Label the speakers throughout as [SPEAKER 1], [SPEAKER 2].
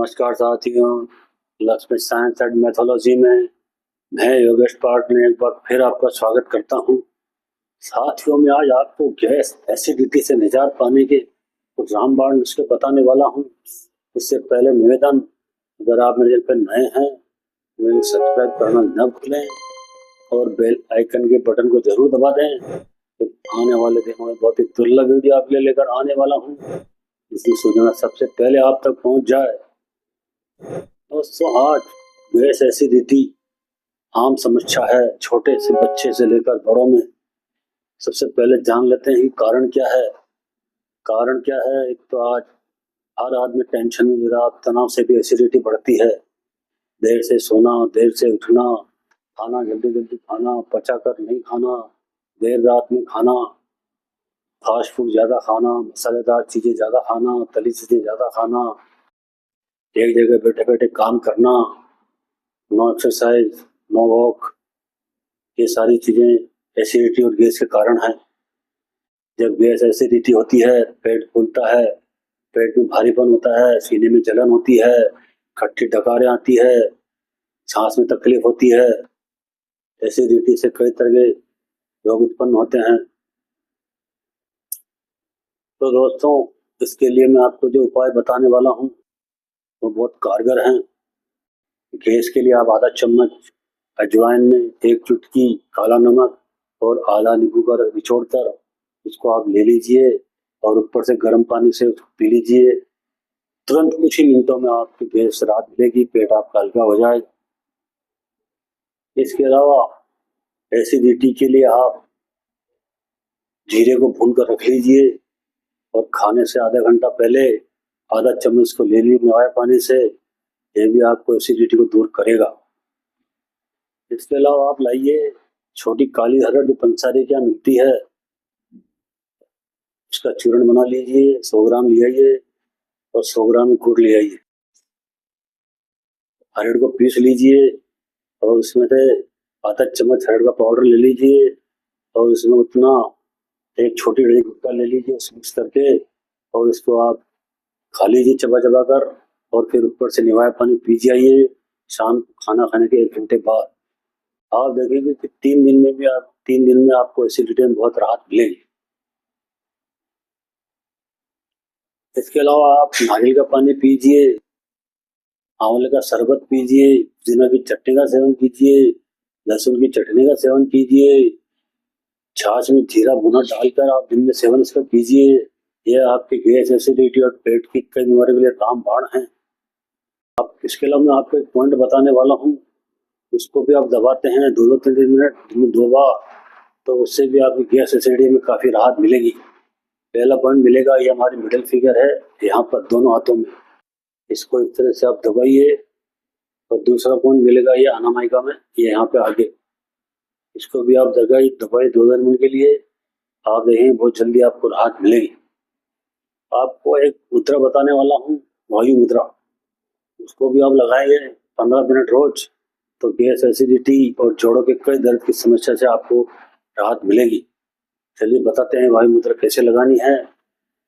[SPEAKER 1] नमस्कार साथियों, Lakshmi science and mythology में मैं योगेश पार्क ने एक बार फिर आपका स्वागत करता हूं। साथियों, मैं आज आपको गैस एसिडिटी से निजात पाने के कुछ रामबाण नुस्खे बताने वाला हूं। इससे पहले निवेदन, अगर आप मेरे चैनल पर नए हैं तो सब्सक्राइब करना न भूलें और बेल आइकन के बटन को जरूर दबा दें। तो आने वाले दिनों में बहुत ही दुर्लभ वीडियो आपके लिए लेकर आने वाला हूँ, इसकी सूचना सबसे पहले आप तक पहुंच जाए। दोस्तों, आज गैस एसिडिटी आम समस्या है, छोटे से बच्चे से लेकर बड़ों में। सबसे पहले जान लेते हैं कारण क्या है। कारण क्या है, एक तो आज हर आदमी टेंशन में ज़रा तनाव से भी एसिडिटी बढ़ती है। देर से सोना, देर से उठना, खाना जल्दी जल्दी खाना, पचा कर नहीं खाना, देर रात में खाना, फास्ट फूड ज़्यादा खाना, मसालेदार चीज़ें ज़्यादा खाना, तली चीज़ें ज़्यादा खाना, एक जगह बैठे बैठे काम करना, नो एक्सरसाइज, नो वॉक, ये सारी चीज़ें एसिडिटी और गैस के कारण हैं। जब गैस एसिडिटी होती है, पेट फूलता है, पेट में भारीपन होता है, सीने में जलन होती है, खट्टी डकारें आती है, सांस में तकलीफ होती है। एसिडिटी से कई तरह के रोग उत्पन्न होते हैं। तो दोस्तों, इसके लिए मैं आपको जो उपाय बताने वाला हूँ वो बहुत कारगर हैं। गैस के लिए आप आधा चम्मच अजवाइन में एक चुटकी काला नमक और आधा नींबू का रस निचोड़कर इसको आप ले लीजिए और ऊपर से गर्म पानी से उसको पी लीजिए। तुरंत कुछ ही मिनटों में आपकी गैस राहत मिलेगी, पेट आपका हल्का हो जाएगा। इसके अलावा एसिडिटी के लिए आप जीरे को भून कर रख लीजिए और खाने से आधा घंटा पहले आधा चम्मच को ले लीजिए नवाए पानी से। ये भी आपको एसिडिटी को दूर करेगा। इसके अलावा आप लाइए छोटी काली हरड़ जो पंसारी के यहाँ मिलती है, उसका चूर्ण बना लीजिए। 100 ग्राम ले आइए और 100 ग्राम गुड़ ले आइए। हरड़ को पीस लीजिए और उसमें से आधा चम्मच हरड़ का पाउडर ले लीजिए और उसमें उतना एक छोटी डली गुटका ले लीजिए, उसको मिक्स करके और इसको आप खा लीजिए चबा चबा कर और फिर ऊपर से निवाया पानी पी जाइए शाम खाना खाने के 1 घंटे बाद। आप देखेंगे कि 3 दिन में आपको एसिडिटी में बहुत राहत मिलेगी। इसके अलावा आप नारियल का पानी पीजिए, आंवले का शरबत पीजिए, पुदीना की चटनी का सेवन कीजिए, लहसुन की चटनी का सेवन कीजिए, छाछ में जीरा भुना डालकर आप दिन में सेवन इसका कीजिए। यह आपके गैस एसिडिटी और पेट की कई बीमारियों के लिए रामबाण है। आप इसके अलावा मैं आपको एक पॉइंट बताने वाला हूँ, उसको भी आप दबाते हैं 2-3 मिनट दिन में 2 बार, तो उससे भी आपकी गैस एसिडिटी में काफ़ी राहत मिलेगी। पहला पॉइंट मिलेगा, ये हमारी मिडिल फिंगर है यहाँ पर दोनों हाथों में, इसको इस तरह से आप दबाइए। और दूसरा पॉइंट मिलेगा ये अनामिका में, ये यहाँ पे आगे, इसको भी आप दबाइए 2-3 मिनट के लिए। आप देखेंगे बहुत जल्दी आपको राहत मिलेगी। आपको एक मुद्रा बताने वाला हूँ, वायु मुद्रा, उसको भी आप लगाएंगे 15 मिनट रोज, तो गैस एसिडिटी और जोड़ों के कई दर्द की समस्या से आपको राहत मिलेगी। चलिए बताते हैं वायु मुद्रा कैसे लगानी है।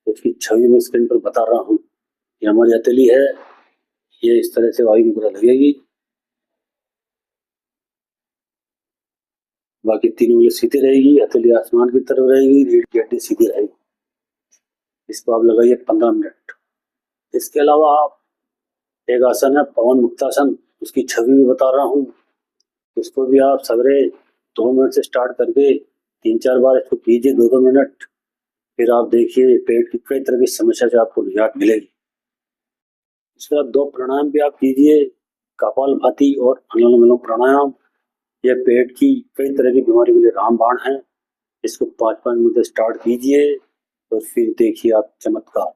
[SPEAKER 1] इसकी छवि में स्क्रीन पर बता रहा हूँ। ये हमारी हथेली है, ये इस तरह से वायु मुद्रा लगेगी। बाकी 3 उंगली सीधी रहेगी, हथेली आसमान की तरफ रहेगी, रीढ़ की हड्डी सीधी रहेगी। इसको आप लगाइए 15 मिनट। इसके अलावा आप एक आसन है पवन मुक्तासन, उसकी छवि भी बता रहा हूँ। इसको भी आप सवेरे 2 मिनट से स्टार्ट करके 3-4 बार इसको कीजिए 2-2 मिनट। फिर आप देखिए पेट की कई तरह की समस्या से आपको निजात मिलेगी। इसके बाद 2 प्राणायाम भी आप कीजिए, कपालभाति और अनुलोम विलोम प्राणायाम। यह पेट की कई तरह की बीमारी के लिए रामबाण है। इसको 5-5 मिनट स्टार्ट कीजिए और फिर देखिए आप चमत्कार।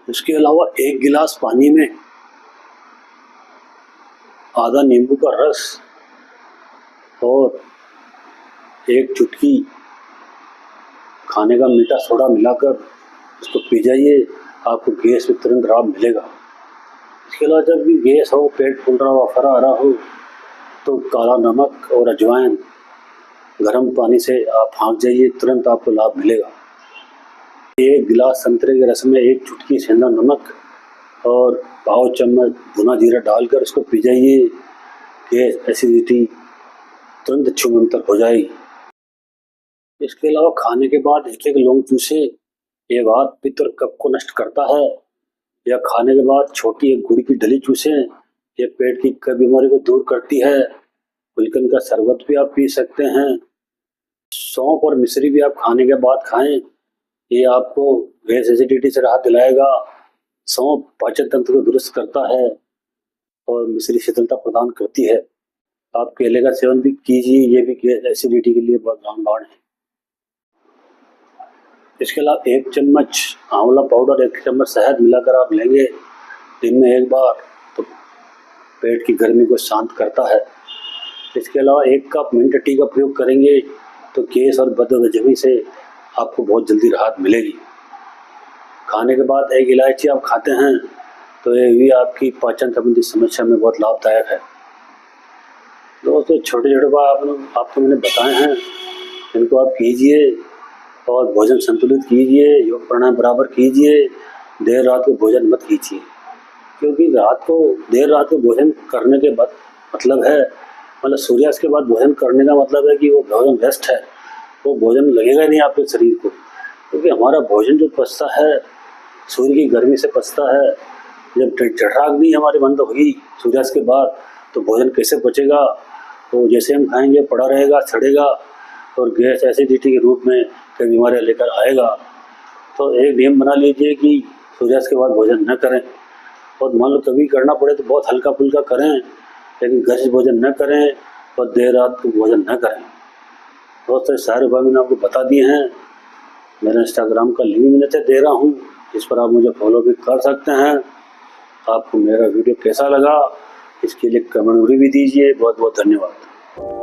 [SPEAKER 1] इसके अलावा 1 गिलास पानी में आधा नींबू का रस और 1 चुटकी खाने का मीठा सोडा मिलाकर इसको पी जाइए, आपको गैस में तुरंत राहत मिलेगा। इसके अलावा जब भी गैस हो, पेट फूल रहा हो, अफरा आ रहा हो, तो काला नमक और अजवाइन गर्म पानी से आप हाँक जाइए, तुरंत आपको लाभ मिलेगा। एक गिलास संतरे के रस में एक चुटकी सेंधा नमक और पाव चम्मच भुना जीरा डालकर उसको पी जाइए। गैस एसिडिटी तुरंत छूमंतर हो जाएगी। इसके अलावा खाने के बाद एक एक लौंग चूसे, ये वात पित्त और कफ को नष्ट करता है। या खाने के बाद छोटी एक गुड़ की डली चूसे, ये पेट की कई बीमारी को दूर करती है। गुलकंद का शरबत भी आप पी सकते हैं। सौंफ और मिश्री भी आप खाने के बाद खाएं, ये आपको गैस एसिडिटी से राहत दिलाएगा। सौंफ पाचन तंत्र को दुरुस्त करता है और मिश्री शीतलता प्रदान करती है। आप केले का सेवन भी कीजिए, ये भी गैस एसिडिटी के लिए बहुत रामबाण है। इसके अलावा 1 चम्मच आंवला पाउडर 1 चम्मच शहद मिलाकर आप लेंगे दिन में एक बार, तो पेट की गर्मी को शांत करता है। इसके अलावा 1 कप मिंट टी का प्रयोग करेंगे तो गैस और बदहजमी से आपको बहुत जल्दी राहत मिलेगी। खाने के बाद 1 इलायची आप खाते हैं तो ये भी आपकी पाचन संबंधी समस्या में बहुत लाभदायक है। दोस्तों छोटे छोटे बात आपको मैंने बताए हैं, इनको आप कीजिए और भोजन संतुलित कीजिए, योग प्राणायाम बराबर कीजिए। देर रात को भोजन मत कीजिए, क्योंकि देर रात को भोजन करने के बाद मतलब है, मतलब सूर्यास्त के बाद भोजन करने का मतलब है कि वो भोजन बेस्ट है, वो भोजन लगेगा नहीं आपके शरीर को। क्योंकि हमारा भोजन जो पचता है सूर्य की गर्मी से पचता है। जब जठराग्नि हमारी बंद होगी सूर्यास्त के बाद तो भोजन कैसे पचेगा? तो जैसे हम खाएंगे पड़ा रहेगा, सड़ेगा और गैस एसिडिटी के रूप में कई बीमारियाँ लेकर आएगा। तो एक नियम बना लीजिए कि सूर्यास्त के बाद भोजन न करें, और मान लो कभी करना पड़े तो बहुत हल्का फुल्का करें, लेकिन घर से भोजन न करें और देर रात को भोजन न करें। दोस्तों सारे उपाय मैंने आपको बता दिए हैं। मेरा इंस्टाग्राम का लिंक मैंने दे रहा हूँ, इस पर आप मुझे फॉलो भी कर सकते हैं। आपको मेरा वीडियो कैसा लगा इसके लिए कमेंट भी दीजिए। बहुत बहुत धन्यवाद।